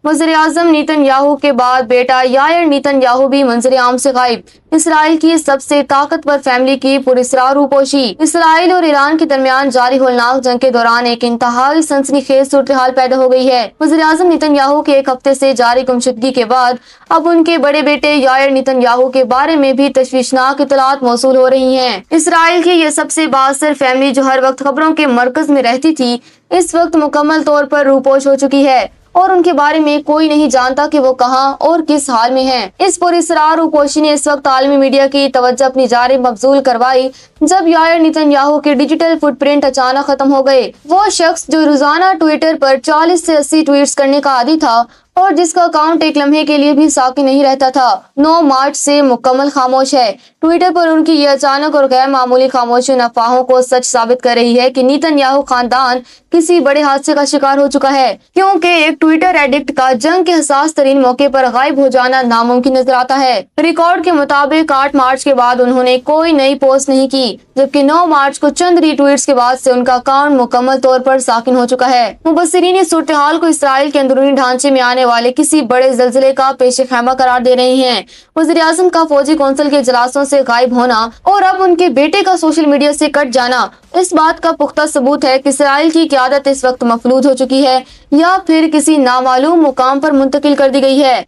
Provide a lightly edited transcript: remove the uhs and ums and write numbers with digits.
वज़ीर आज़म नेतन्याहू के बाद बेटा यायर नेतन्याहू भी मंजर आम से गायब। इसराइल की सबसे ताकतवर फैमिली की पुरस्रार रूपोशी। इसराइल और ईरान के दरमियान जारी होलनाक जंग के दौरान एक इंतहाई सनसनीखेज सूरत-ए-हाल पैदा हो गई है। वज़ीर आज़म नेतन्याहू के एक हफ्ते से जारी गुमशुदगी के बाद अब उनके बड़े बेटे यायर नेतन्याहू के बारे में भी तशवीशनाक इत्तलात मौसूल हो रही हैं। इसराइल की ये सबसे बाअसर फैमिली जो हर वक्त खबरों के मरकज में रहती थी, इस वक्त मुकम्मल तौर पर रूपोश हो चुकी है और उनके बारे में कोई नहीं जानता कि वो कहां और किस हाल में हैं। इस पुरस्रार रूपोशी ने इस वक्त आलमी मीडिया की तवज्जो अपनी जानिब मबजूल करवाई जब यायर नेतन्याहू के डिजिटल फुटप्रिंट अचानक खत्म हो गए। वो शख्स जो रोजाना ट्विटर पर 40 से 80 ट्वीट्स करने का आदी था और जिसका अकाउंट एक लम्हे के लिए भी साकी नहीं रहता था, 9 मार्च से मुकम्मल खामोश है। ट्विटर पर उनकी ये अचानक और गैर मामूली खामोशी अफवाहों को सच साबित कर रही है कि नेतन्याहू खानदान किसी बड़े हादसे का शिकार हो चुका है, क्योंकि एक ट्विटर एडिक्ट का जंग के हसास तरीन मौके पर गायब हो जाना नामुमकिन नजर आता है। रिकॉर्ड के मुताबिक 8 मार्च के बाद उन्होंने कोई नई पोस्ट नहीं की, जबकि 9 मार्च को चंद रीट्वीट्स के बाद से उनका अकाउंट मुकम्मल तौर पर साकिन हो चुका है। मुबस्सिरीन इस सूरत हाल को इसराइल के अंदरूनी ढांचे में आने वाले किसी बड़े ज़लज़ले का पेश खैमा करार दे रहे हैं। वज़ीर आज़म का फौजी कौंसिल के इजलासों से गायब होना और अब उनके बेटे का सोशल मीडिया से कट जाना इस बात का पुख्ता सबूत है कि इसराइल की क़यादत इस वक्त मफलूज हो चुकी है या फिर किसी नामालूम मुकाम पर मुंतकिल कर दी गई है।